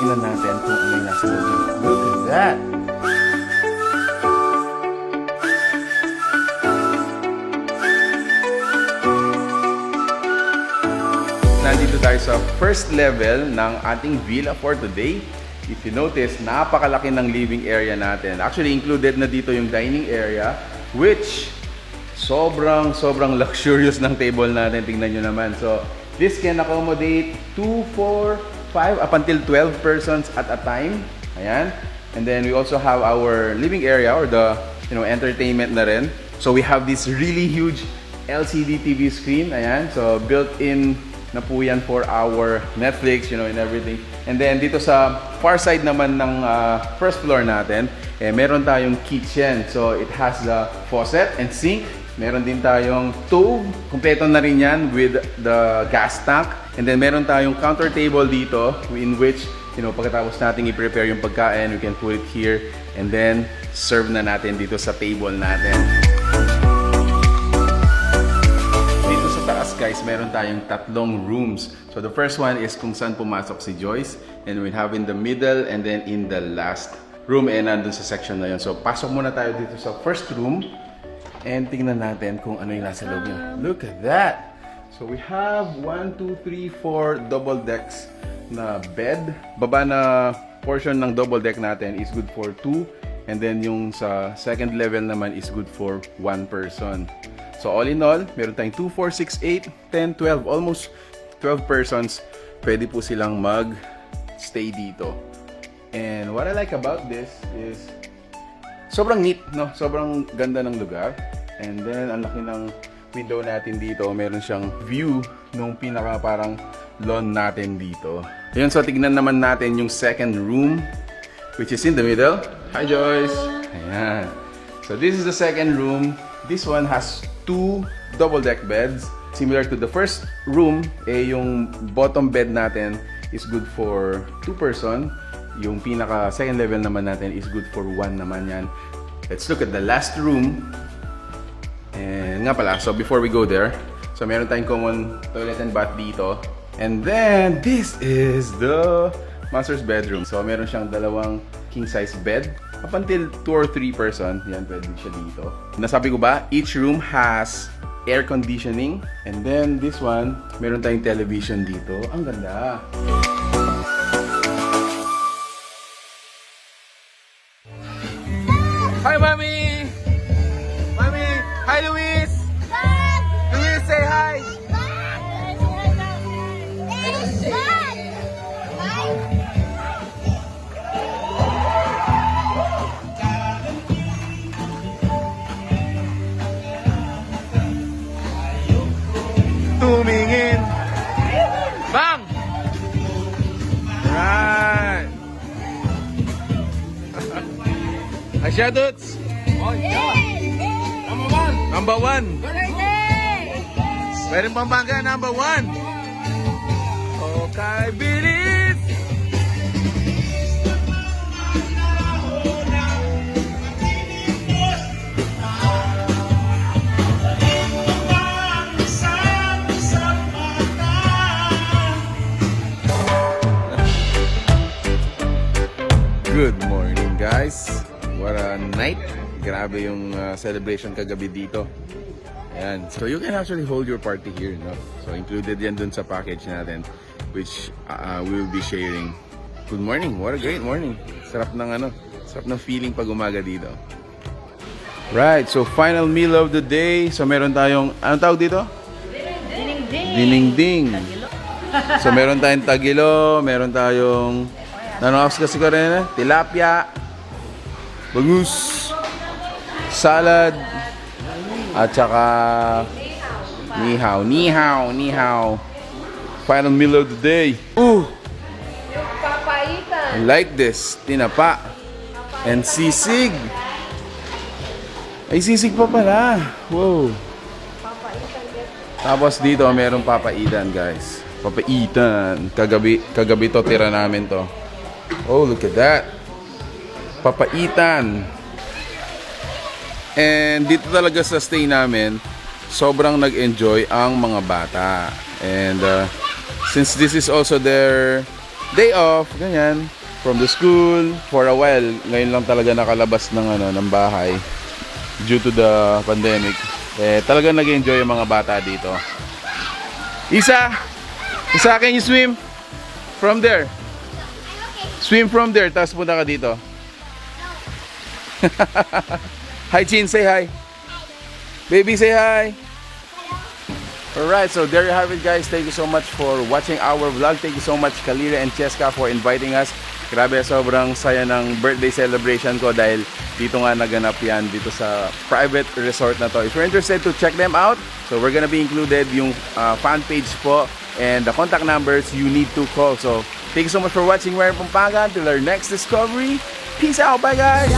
tingnan natin kung ano yung nasa loob. Look at that! Nandito tayo sa first level ng ating villa for today. If you notice, napakalaki ng living area natin. Actually, included na dito yung dining area, which sobrang luxurious ng table natin. Tingnan nyo naman. So, this can accommodate 2, 4, 5, up until 12 persons at a time. Ayan. And then we also have our living area or the entertainment na rin. So, we have this really huge LCD TV screen. Ayan. So, built-in na po yan for our Netflix, and everything. And then dito sa far side naman ng first floor natin, meron tayong kitchen. So it has the faucet and sink. Meron din tayong stove. Kompleto na rin yan with the gas tank. And then meron tayong counter table dito in which, pagkatapos nating i-prepare yung pagkain, we can put it here and then serve na natin dito sa table natin. Guys, meron tayong tatlong rooms. So the first one is kung saan pumasok si Joyce, and we have in the middle and then in the last room, and nandun sa section na yun. So pasok muna tayo dito sa first room and tingnan natin kung ano yung nasa loob niya. Look at that! So we have 1, 2, 3, 4 double decks na bed. Baba na portion ng double deck natin is good for 2, and then yung sa second level naman is good for 1 person. So all in all, meron tayong 2, 4, 6, 8, 10, 12, almost 12 persons. Pwede po silang mag-stay dito. And what I like about this is sobrang neat, no? Sobrang ganda ng lugar. And then ang laki ng window natin dito. Meron siyang view nung pinaka parang lawn natin dito. Ayun, so tignan naman natin yung second room, which is in the middle. Hi Joyce! Ayan. So this is the second room. This one has 2 double deck beds. Similar to the first room, yung bottom bed natin is good for 2 person. Yung pinaka second level naman natin is good for 1 naman yan. Let's look at the last room. And nga pala, so before we go there, so meron tayong common toilet and bath dito. And then this is the master's bedroom. So meron siyang dalawang king size bed. Up until 2 or 3 person, yan, pwede siya dito. Nasabi ko ba, each room has air conditioning. And then this one, meron tayong television dito. Ang ganda. Hi, Mommy! Mommy! Hi, Luis! Luis, say hi! Tumingin. Bang! Right. Asya, Dudes? Number 1. Meron Pampanga, number 1. Okay, bilis! Good morning, guys. What a night. Grabe yung celebration kagabi dito. Ayan. So you can actually hold your party here, no? So included yan dun sa package natin, which we will be sharing. Good morning. What a great morning. Sarap ng feeling pag umaga dito. Right, so final meal of the day. So meron tayong, anong tawag dito? Dinengdeng. So meron tayong tagilo, meron tayong nanonox kasi ko rin, tilapia, bangus, salad, at saka nihaw. Final meal of the day. Ooh! I like this. Tinapa. And sisig. Ay, sisig pa pala. Wow. Tapos dito, merong papaitan, guys. Papaitan. Kagabi to, tira namin to. Oh, look at that. Papaitan. And dito talaga sa stay namin, sobrang nag-enjoy ang mga bata. And since this is also their day off, ganyan, from the school for a while. Ngayon lang talaga nakalabas ng ng bahay due to the pandemic. Talagang nag-enjoy yung mga bata dito. Isa, can you swim from there? Swim from there, tapos punta ka dito. Hi Chin, say hi. Baby, say hi. Alright, so there you have it guys. Thank you so much for watching our vlog. Thank you so much Kalira and Cheska for inviting us. Grabe, sobrang saya ng birthday celebration ko dahil dito nga naganap yan dito sa private resort na to. If you're interested to check them out, so we're gonna be included yung fan page po and the contact numbers you need to call. So thank you so much for watching We're in Pampanga. Until our next discovery. Peace out. Bye guys.